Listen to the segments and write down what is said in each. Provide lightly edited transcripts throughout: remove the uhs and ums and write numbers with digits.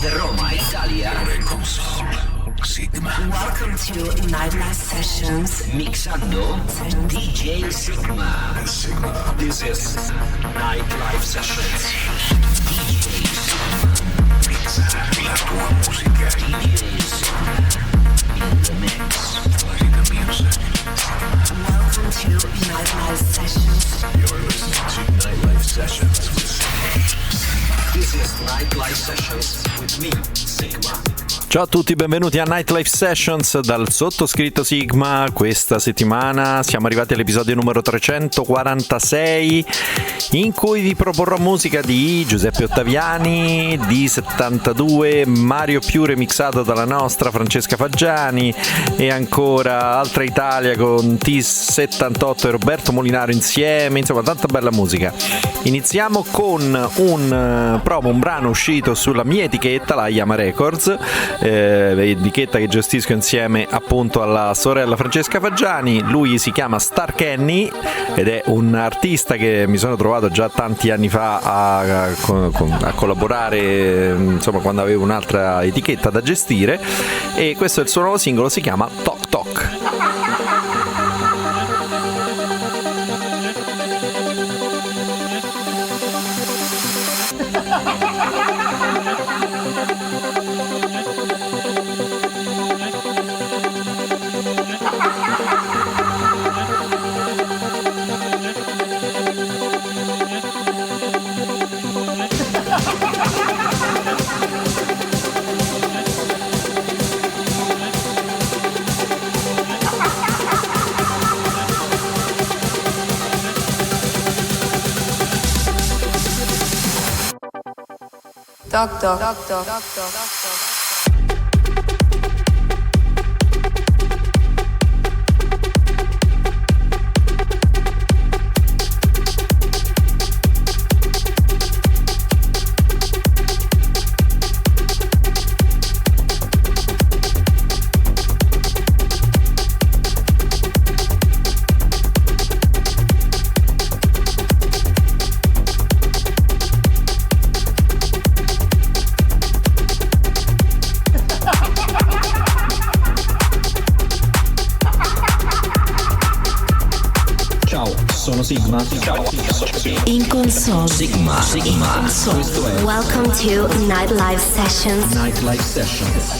the Roma, Italia. Sygma. Welcome to Nightlife Sessions. Mixando DJ Sygma. This is Nightlife Sessions. DJ Sygma. Mixa la tua musica. DJ Sygma. In the mix. Play the music. Welcome to Nightlife Sessions. You're listening to Nightlife Sessions with Sygma. This is Nightlife Sessions with me, Sygma. Ciao a tutti, benvenuti a Nightlife Sessions dal sottoscritto Sygma. Questa settimana siamo arrivati all'episodio numero 346 in cui vi proporrò musica di Giuseppe Ottaviani, di 72, Mario più remixato dalla nostra Francesca Fagiani e ancora Altra Italia con T78 e Roberto Molinaro insieme, insomma tanta bella musica. Iniziamo con un brano uscito sulla mia etichetta, la Yama Records, etichetta che gestisco insieme appunto alla sorella Francesca Fagiani. Lui si chiama StarKenny ed è un artista che mi sono trovato già tanti anni fa a collaborare, insomma quando avevo un'altra etichetta da gestire, e questo è il suo nuovo singolo, si chiama TOK TOK. TOK TOK TOK TOK TOK TOK. Sygma. In console. Sygma. Welcome to Nightlife Sessions. Nightlife Sessions.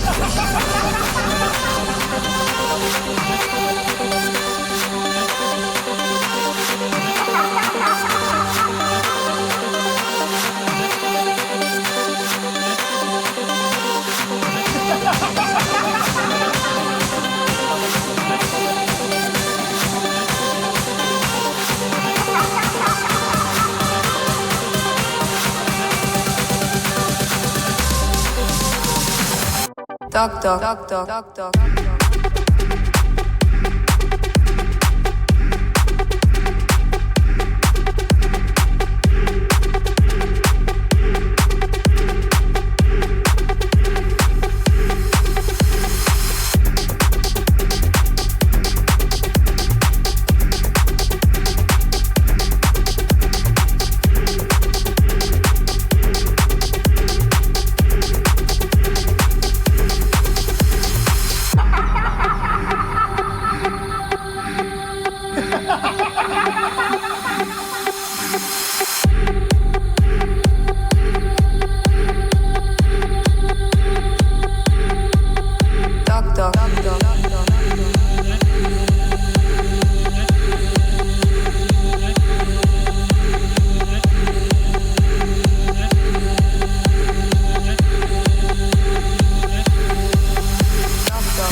TOK TOK TOK TOK TOK TOK.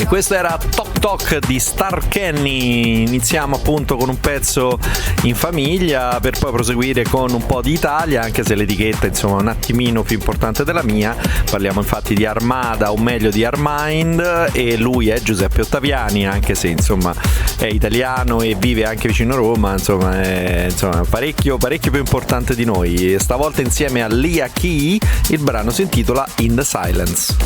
Questo era TOK TOK di StarKenny. Iniziamo appunto con un pezzo in famiglia per poi proseguire con un po' di Italia, anche se l'etichetta insomma è un attimino più importante della mia. Parliamo infatti di Armada, o meglio di Armin, e lui è Giuseppe Ottaviani, anche se insomma è italiano e vive anche vicino a Roma, insomma è parecchio più importante di noi. E stavolta insieme a Lia Key il brano si intitola In the Silence.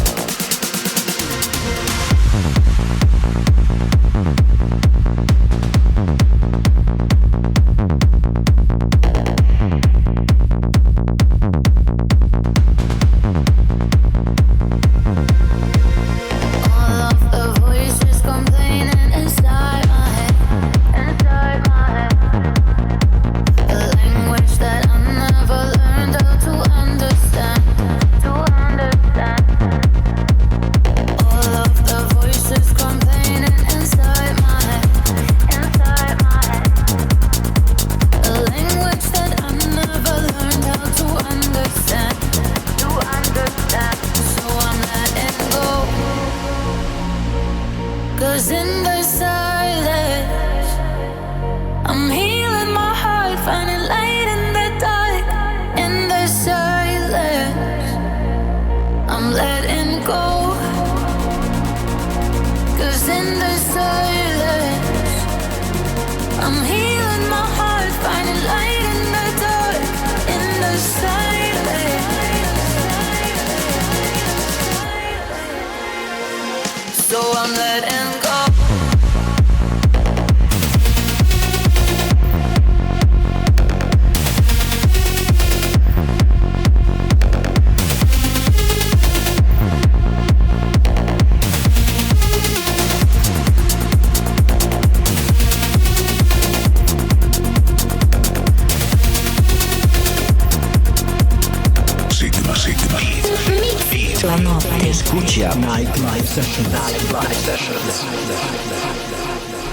Sygma.it. La notte. Escucha Nightlife Sessions.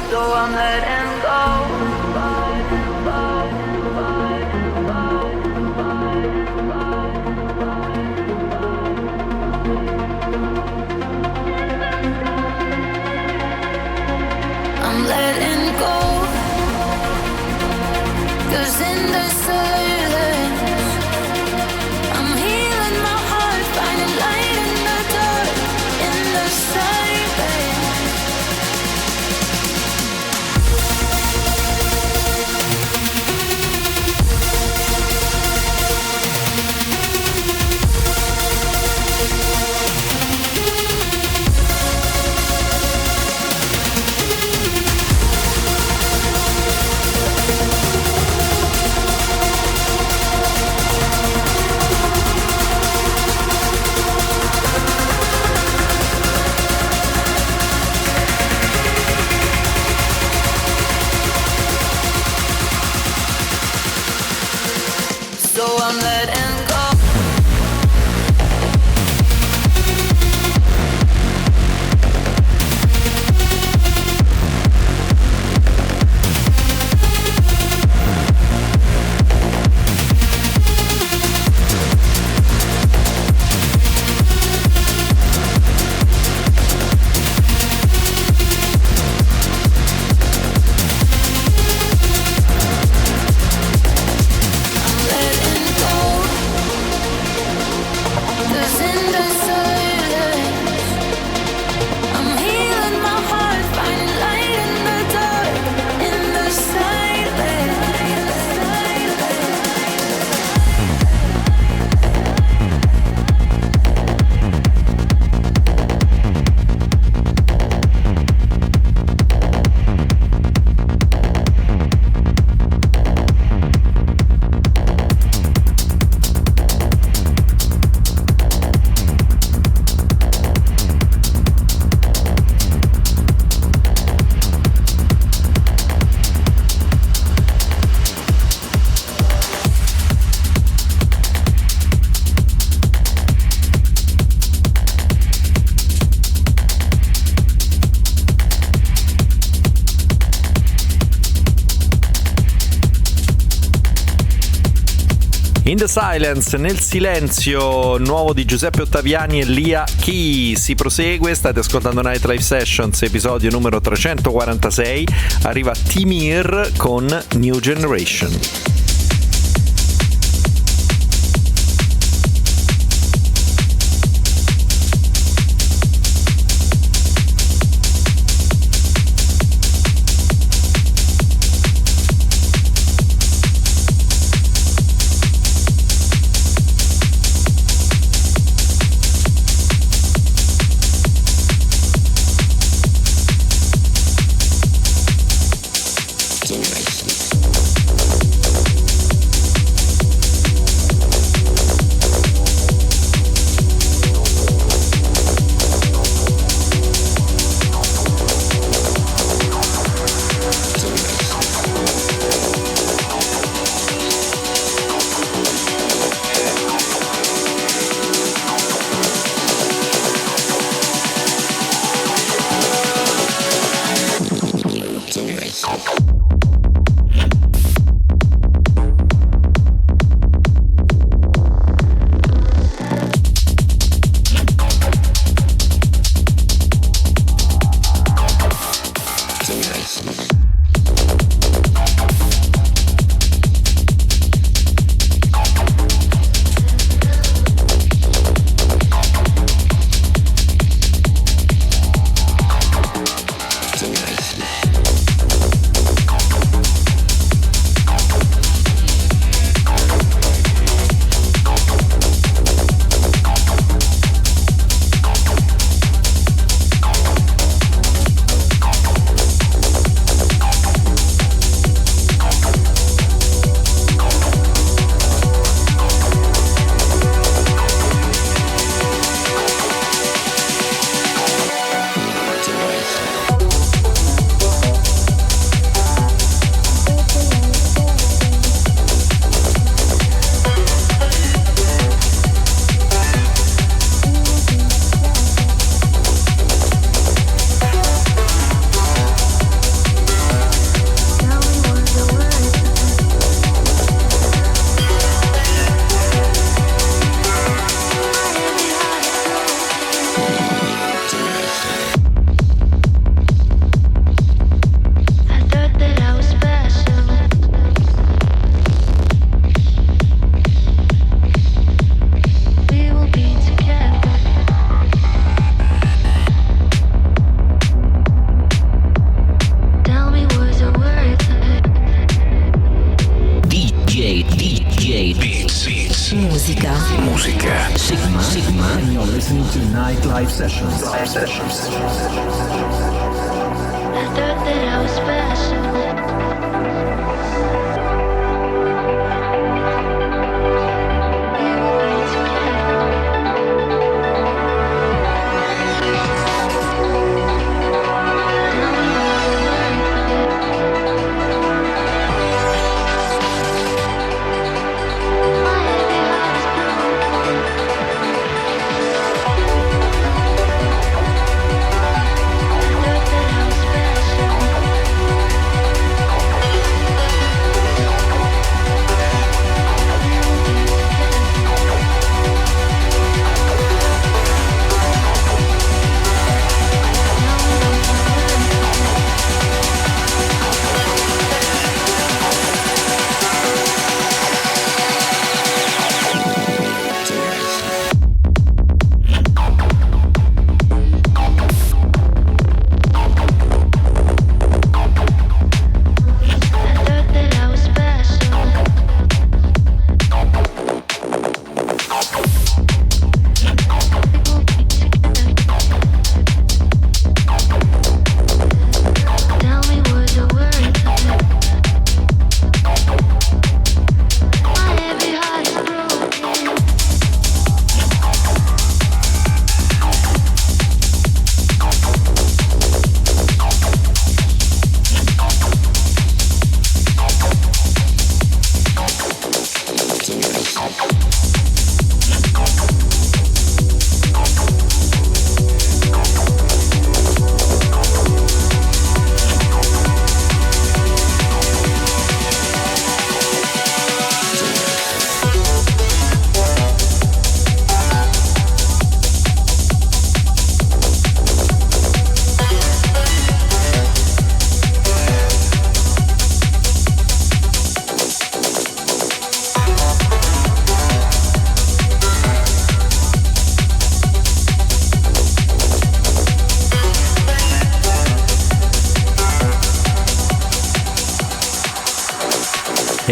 So I'm letting go. I'm letting go. 'Cause in the silence, I'm healing my heart, finding light in the dark, in the silence. So I'm letting go. In the Silence, nel silenzio, nuovo di Giuseppe Ottaviani e Lia Key. Si prosegue, state ascoltando Nightlife Sessions, episodio numero 346. Arriva TimiR con New Generation. Generation. Musica. Sygma. And you're listening to Nightlife Sessions. I thought that I was special.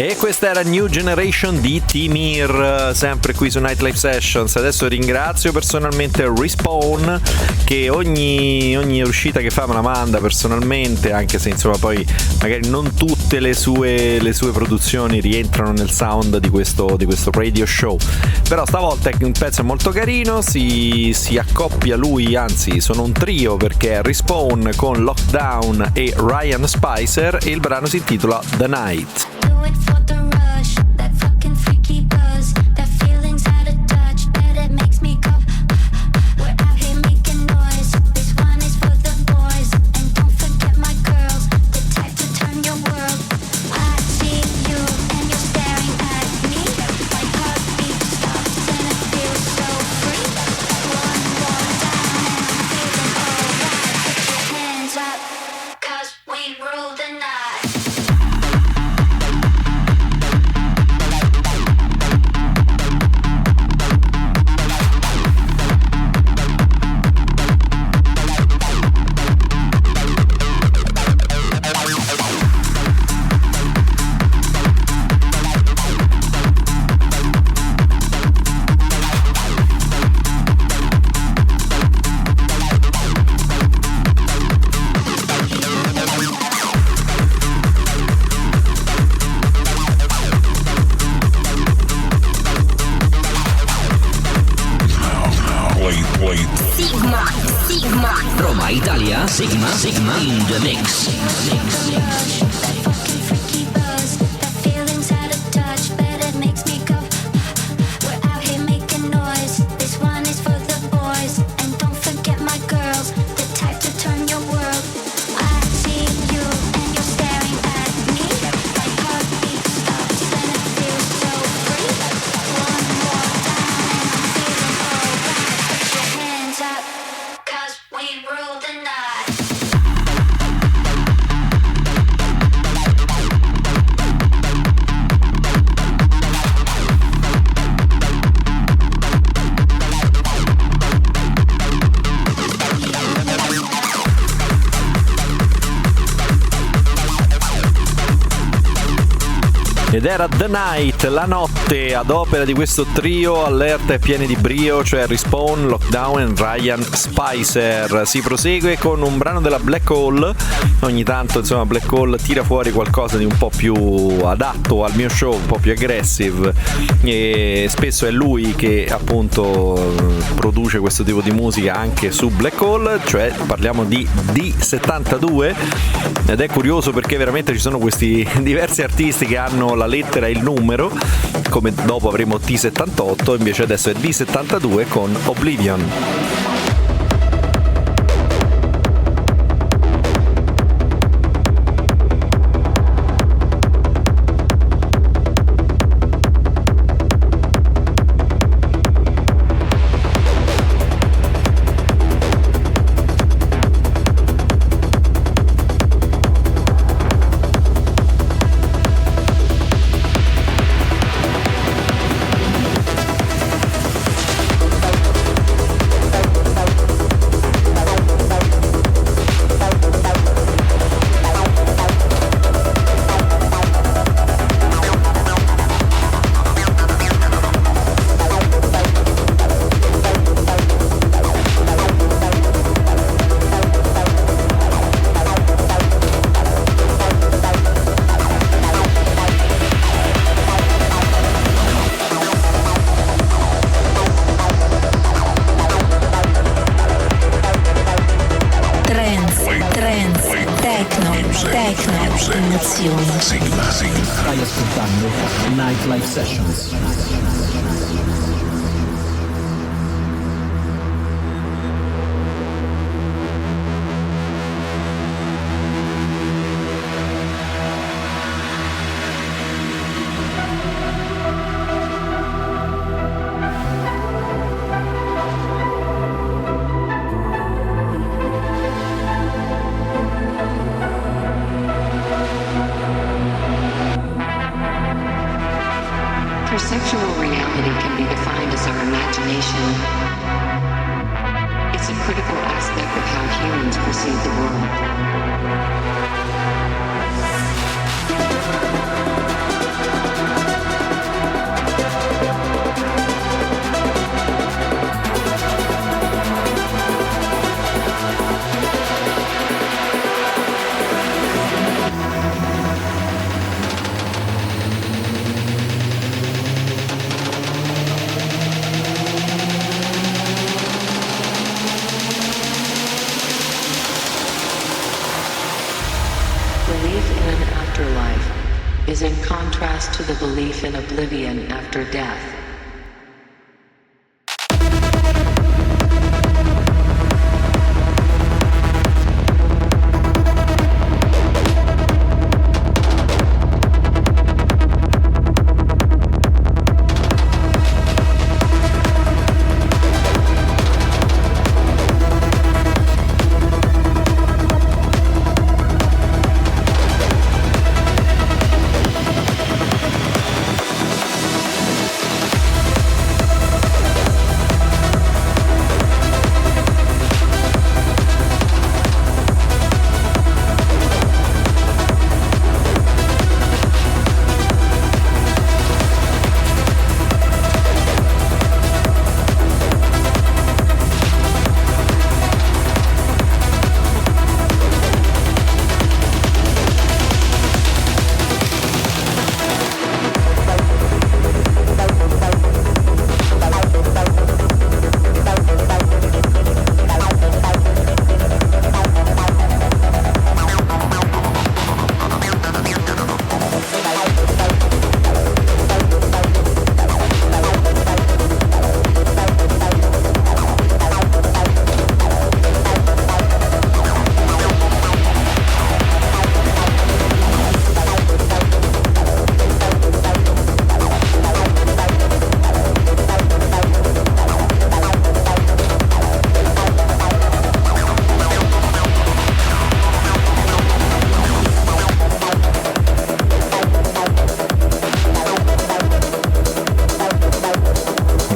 E questa era New Generation di TimiR, sempre qui su Nightlife Sessions. Adesso ringrazio personalmente Respawn, che ogni uscita che fa me la manda personalmente, anche se insomma poi magari non tutte le sue produzioni rientrano nel sound di questo radio show. Però stavolta il pezzo è molto carino, si accoppia lui, anzi sono un trio perché è Respawn con Lockdown e Ryan Spicer e il brano si intitola The Night. Do it for the rush, that fucking freaky buzz, that feeling's out of touch, that it makes me go. We're out here making noise, this one is for the boys, and don't forget my girls, the type to turn your world. I see you and you're staring at me, my heartbeat stops and it feels so free. One more down and I'm feeling alright. Put your hands up, 'cause we rule the night. Sygma. Roma, Italia, Sygma in the mix. That fucking freaky buzz, that feeling's out of touch, but it makes me go. We're out here making noise, this one is for the boys, and don't forget my girls, the type to turn your world. I see you and you're staring at me, my heartbeat stops and it feels so free. One more down and I'm feeling alright. Put your hands up, 'cause we rule the night. ed era The Night, la notte, ad opera di questo trio allerta e pieni di brio, cioè Respawn, Lockdown e Ryan Spicer. Si prosegue con un brano della Black Hole. Ogni tanto insomma Black Hole tira fuori qualcosa di un po' più adatto al mio show, un po' più aggressive, e spesso è lui che appunto produce questo tipo di musica anche su Black Hole, cioè parliamo di D72, ed è curioso perché veramente ci sono questi diversi artisti che hanno la lettera e il numero, come dopo avremo T78, invece adesso è D72 con Oblivion. Stai ascoltando Nightlife Sessions. Perceptual reality can be defined as our imagination. It's a critical aspect of how humans perceive the world. Is in contrast to the belief in oblivion after death.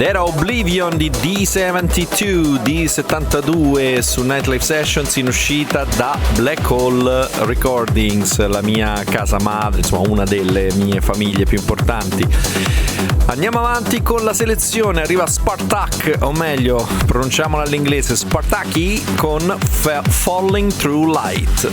Era Oblivion di D72 su Nightlife Sessions, in uscita da Black Hole Recordings, la mia casa madre, insomma una delle mie famiglie più importanti. Andiamo avanti con la selezione, arriva Spartaque, o meglio pronunciamola all'inglese Spartaque, con Falling Through Light.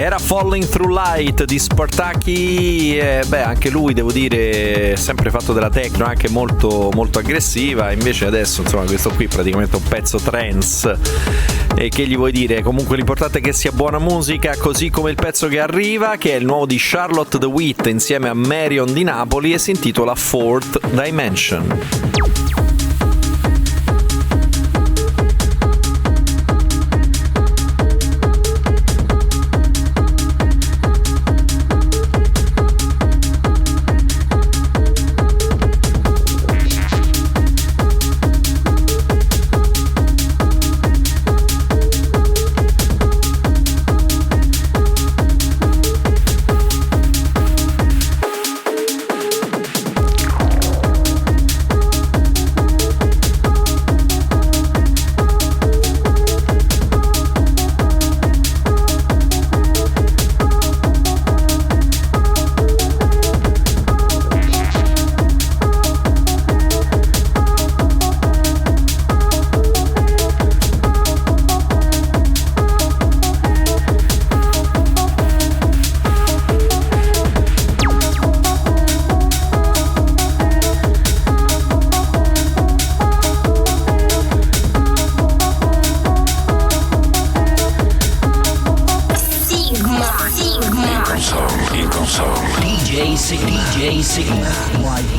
Era Falling Through Light di Spartaque, anche lui devo dire sempre fatto della techno anche molto, molto aggressiva, invece adesso insomma questo qui praticamente un pezzo trance, e che gli vuoi dire, comunque l'importante è che sia buona musica, così come il pezzo che arriva, che è il nuovo di Charlotte the Witte insieme a Marion di Napoli e si intitola Fourth Dimension. DJ Sygma. Sygma.it.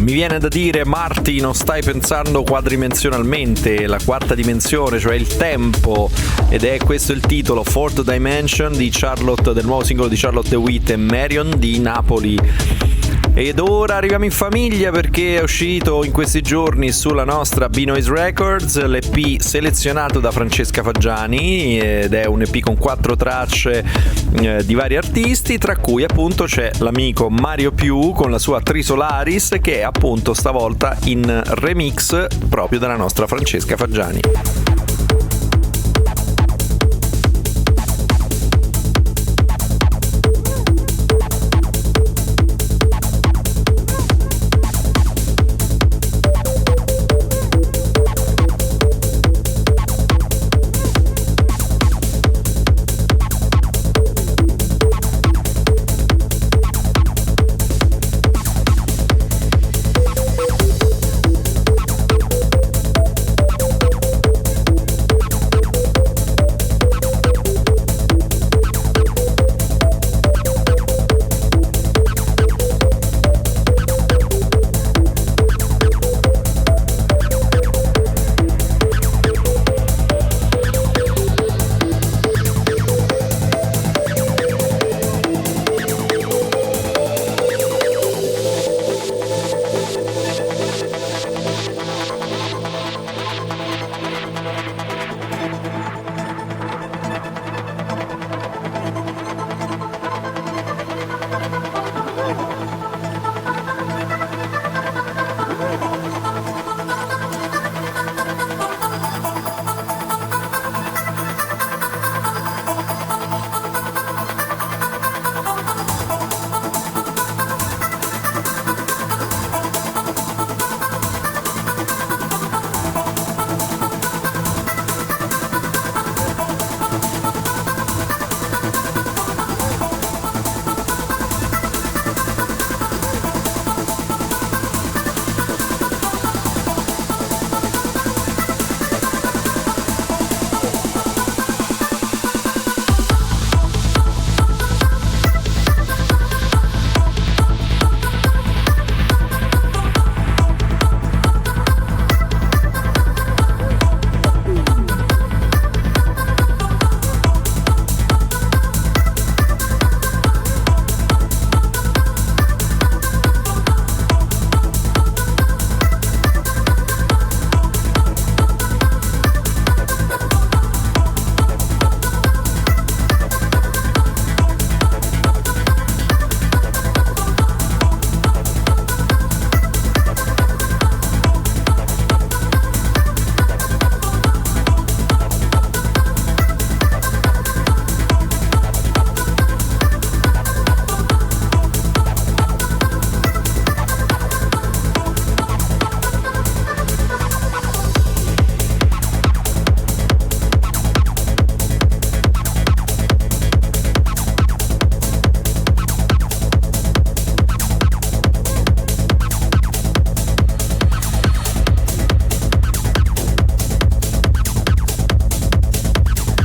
Mi viene da dire, Marty, non stai pensando quadridimensionalmente, la quarta dimensione, cioè il tempo, ed è questo il titolo, Fourth Dimension di Charlotte, del nuovo singolo di Charlotte, Witte e Marion di Napoli. Ed ora arriviamo in famiglia perché è uscito in questi giorni sulla nostra B-Noise Records l'EP selezionato da Francesca Fagiani, ed è un EP con 4 tracce di vari artisti, tra cui appunto c'è l'amico Mario Più con la sua TRISOLARIS, che è appunto stavolta in remix proprio dalla nostra Francesca Fagiani.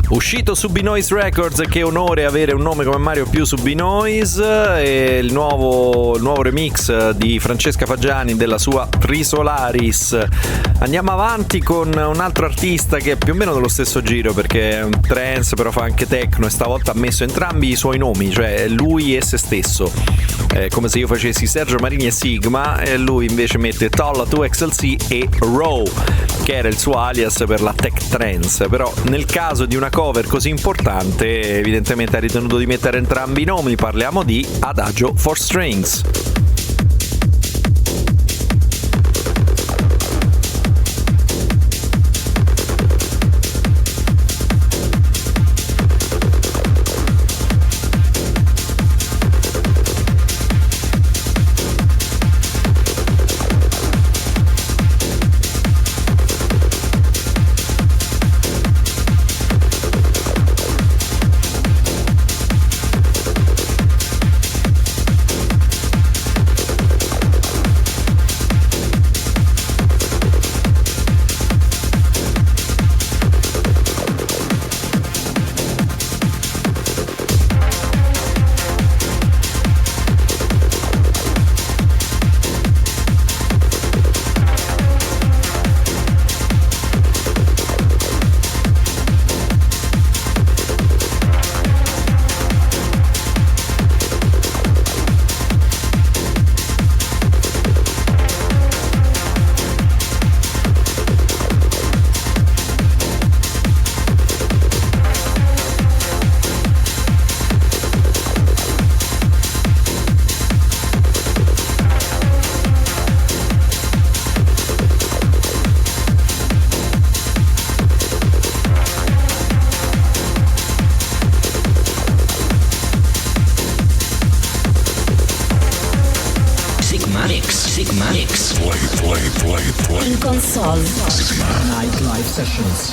Uscito su B-Noise Records, che onore avere un nome come Mario Più su B-Noise, e il nuovo remix di Francesca Fagiani della sua TRISOLARIS. Andiamo avanti con un altro artista che è più o meno dello stesso giro, perché è un trance però fa anche techno, e stavolta ha messo entrambi i suoi nomi, cioè lui e se stesso, come se io facessi Sergio Marini e Sygma, e lui invece mette Talla 2XLC e Rraw, che era il suo alias per la tech trance. Però nel caso di una cover così importante evidentemente ha ritenuto di mettere entrambi i nomi. Parliamo di Adagio for Strings. Soul. Nightlife Sessions.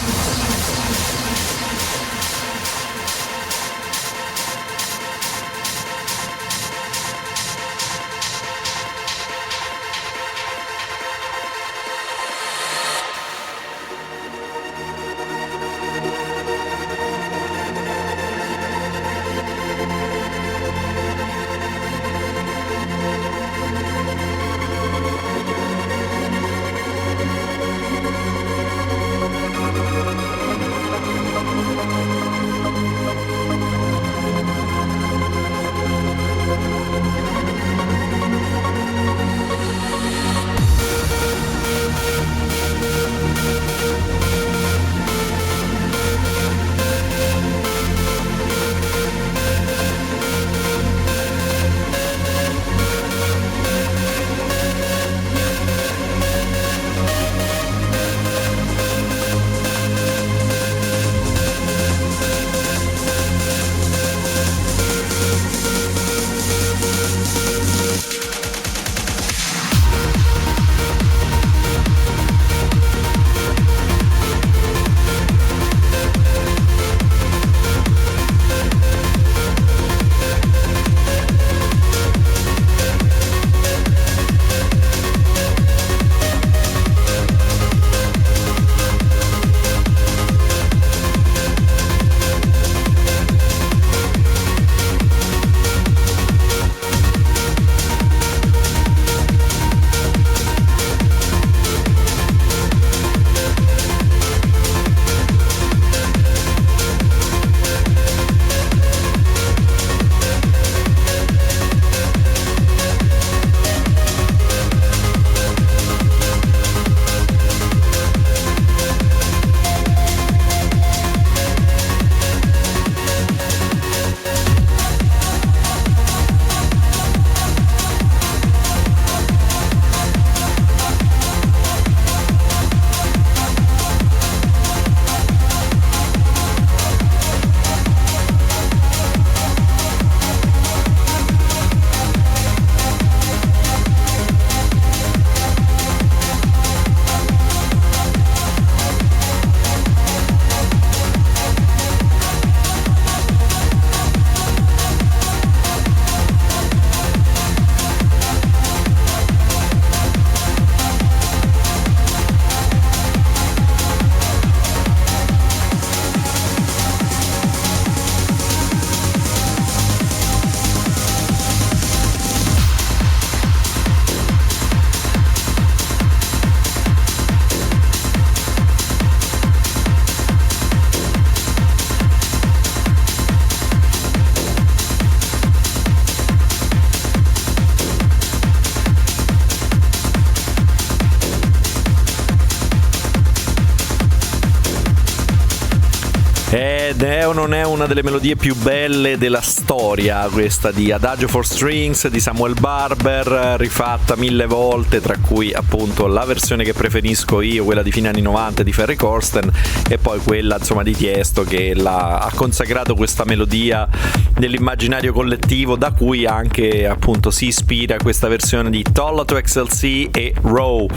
Ed è o non è una delle melodie più belle della storia, questa di Adagio for Strings di Samuel Barber, rifatta 1000 volte, tra cui appunto la versione che preferisco io, quella di fine anni 90 di Ferry Corsten, e poi quella insomma di Tiesto che ha consacrato questa melodia nell'immaginario collettivo, da cui anche appunto si ispira questa versione di Talla to XLC e Rraw.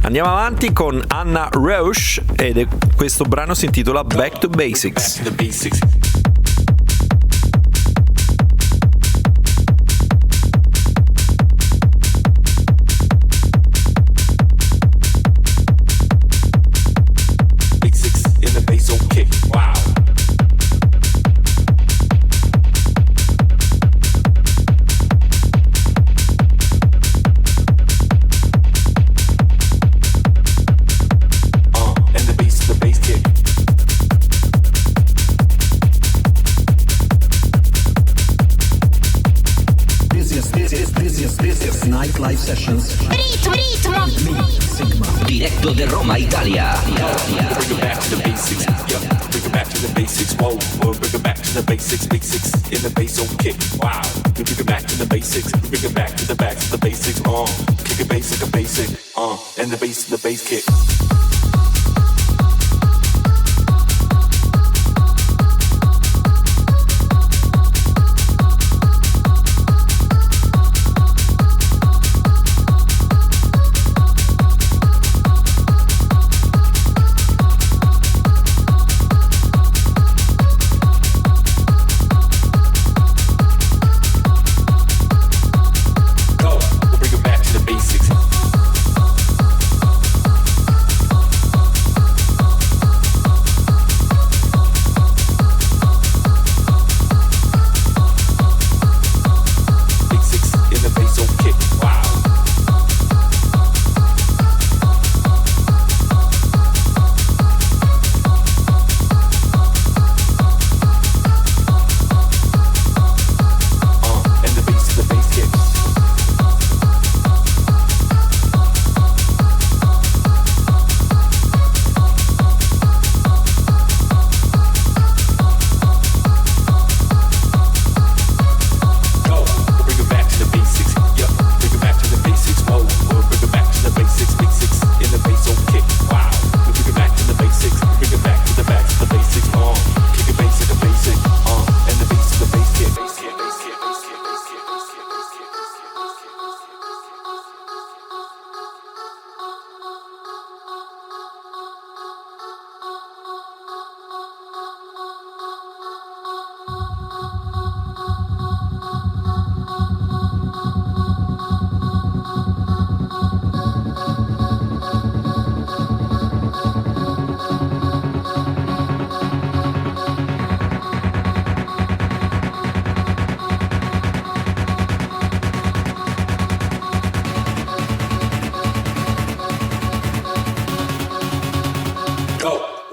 Andiamo avanti con Anna Reusch ed questo brano si intitola Back to Basics. Nightlife Sessions. Ritmo. Sygma. Diretto da Roma, Italia. Bring it back to the basics. Yeah, bring it back to the basics. Whoa, bring it back to the basics. Basics in the bass on kick. Wow, we bring it back to the basics. We bring it back to the basics. Kick it basic, a basic. And the bass kick.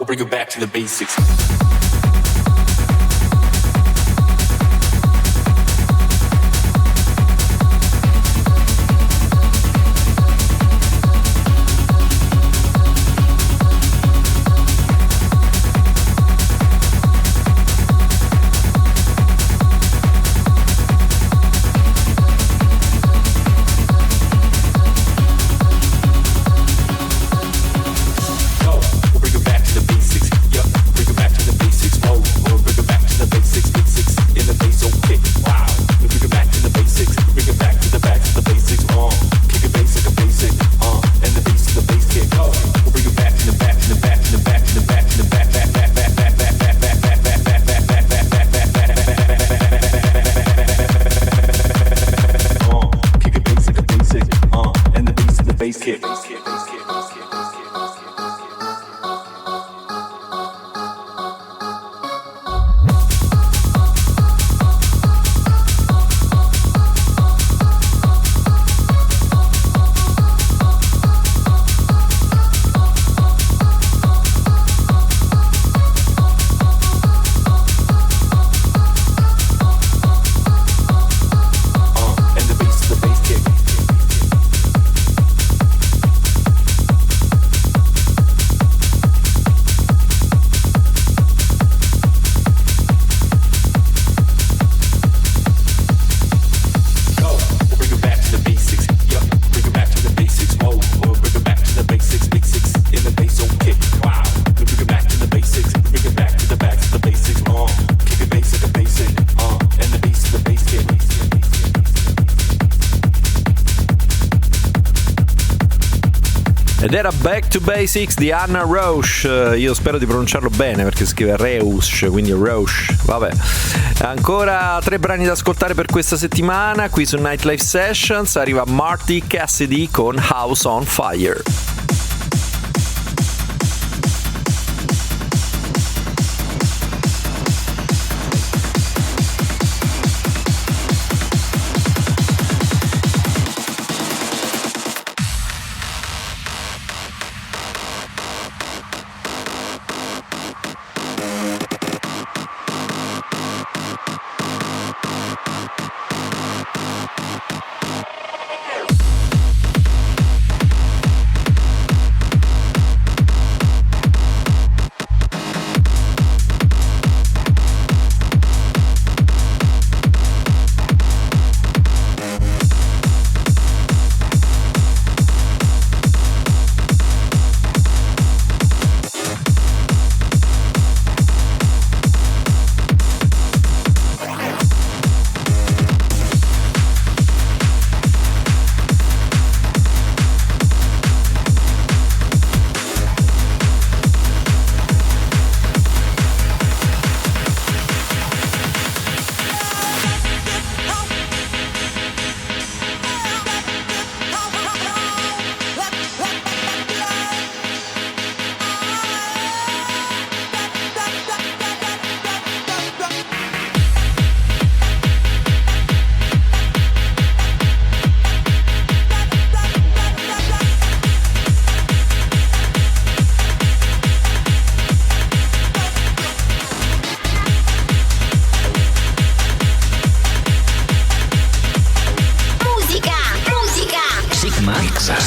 bring it back to the basics. Ed era Back to Basics di Anna Reusch. Io spero di pronunciarlo bene perché scrive Reusch, quindi Reusch. Vabbè. Ancora 3 brani da ascoltare per questa settimana. Qui su Nightlife Sessions arriva Marty Cassidy con House on Fire.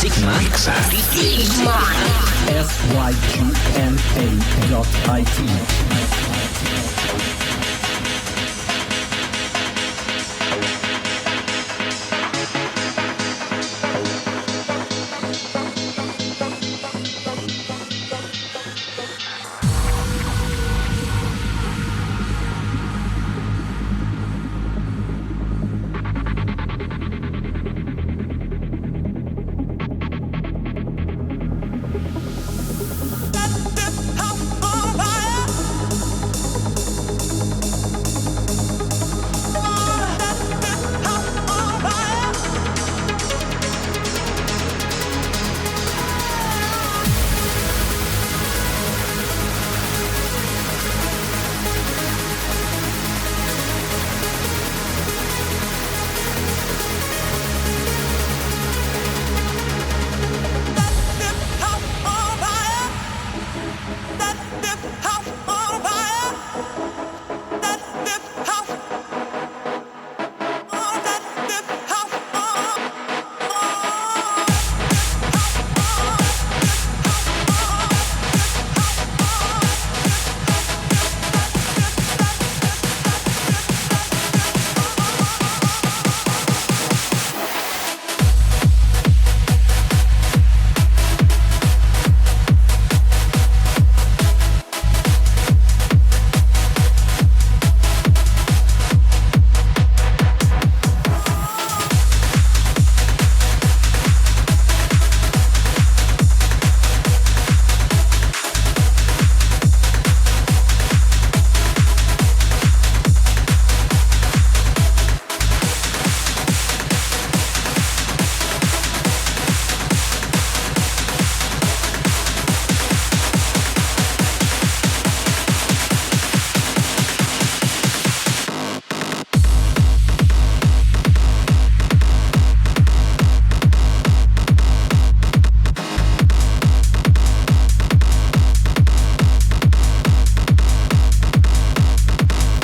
Sygma.it.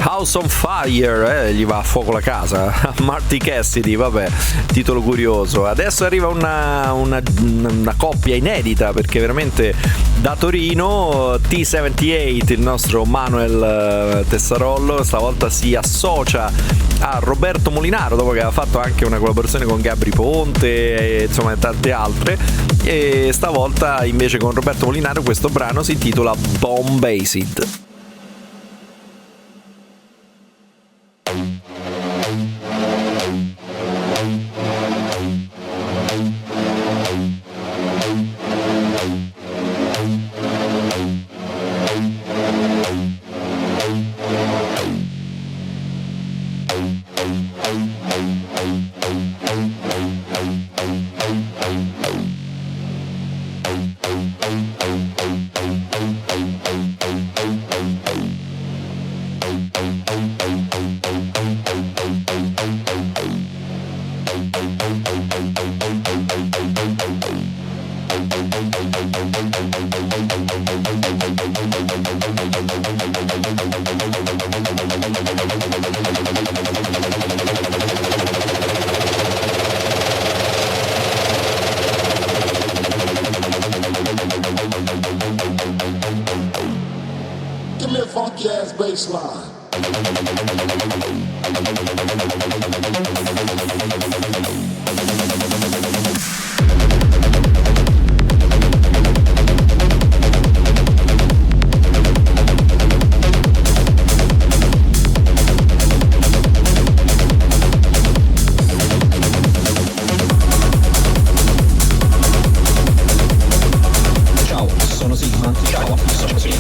House on Fire, gli va a fuoco la casa. Marty Cassidy, vabbè, titolo curioso. Adesso arriva una coppia inedita, perché veramente da Torino T78, il nostro Manuel Tessarollo, stavolta si associa a Roberto Molinaro, dopo che aveva fatto anche una collaborazione con Gabri Ponte e insomma tante altre, e stavolta invece con Roberto Molinaro questo brano si intitola BOMBACID.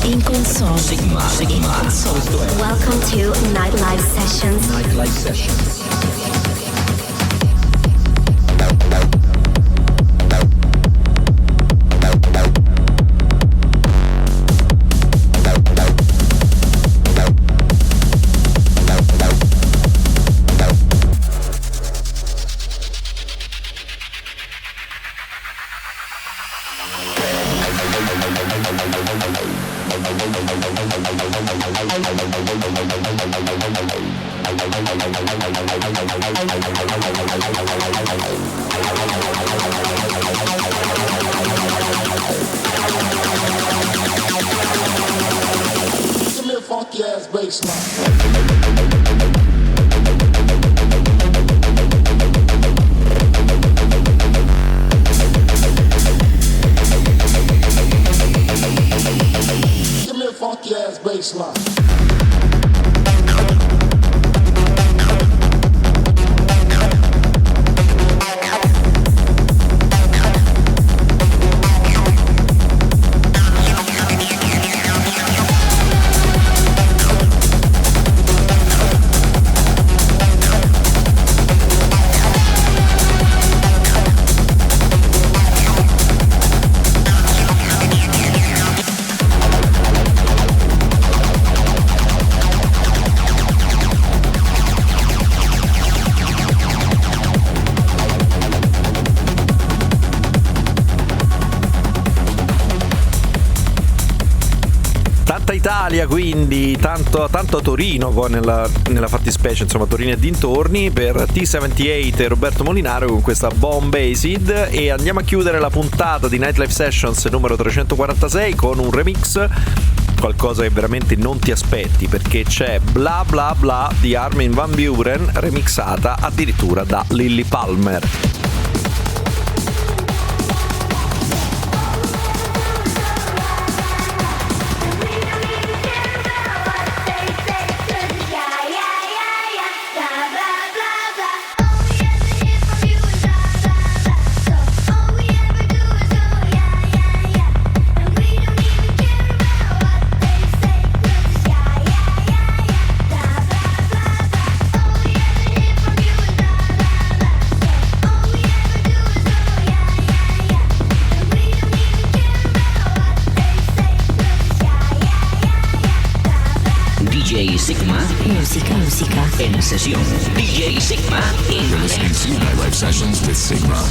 In console. Sygma. Welcome to Nightlife Sessions. Nightlife Sessions. Italia, quindi tanto a Torino poi nella fattispecie, insomma Torino e dintorni, per T78 e Roberto Molinaro con questa BOMBACID. E andiamo a chiudere la puntata di Nightlife Sessions numero 346 con un remix, qualcosa che veramente non ti aspetti, perché c'è Bla Bla Bla di Armin van Buuren remixata addirittura da Lilly Palmer. Sygma. Musica. En sesión. DJ Sygma in Nightlife Sessions with Sygma.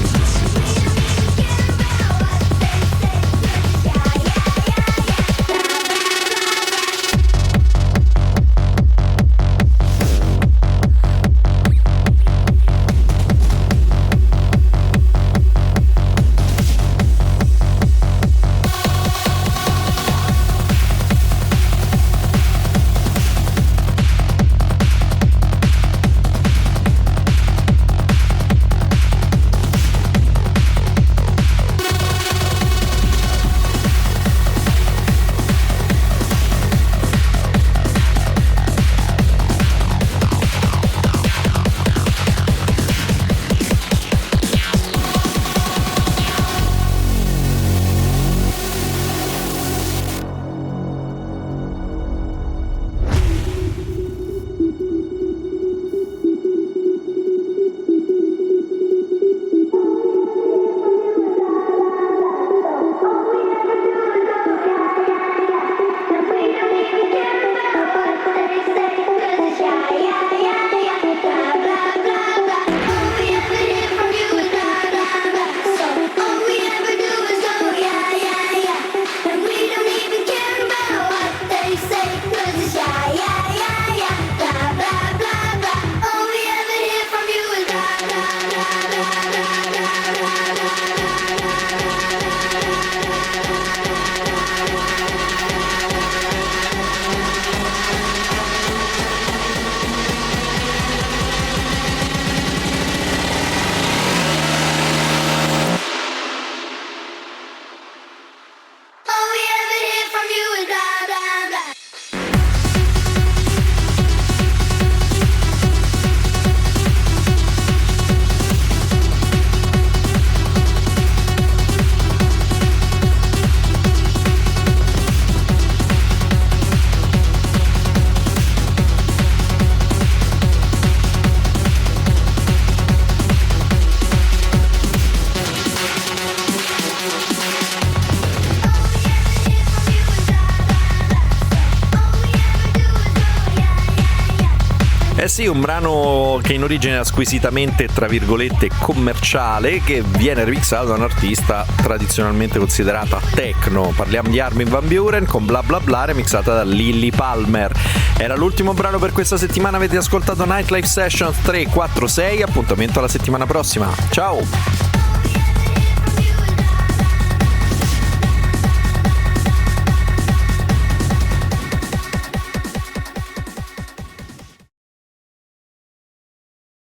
Eh sì, un brano che in origine era squisitamente, tra virgolette, commerciale, che viene remixato da un artista tradizionalmente considerata techno. Parliamo di Armin van Buuren con Bla Bla Bla, remixata da Lilly Palmer. Era l'ultimo brano per questa settimana, avete ascoltato Nightlife Sessions 346, appuntamento alla settimana prossima. Ciao!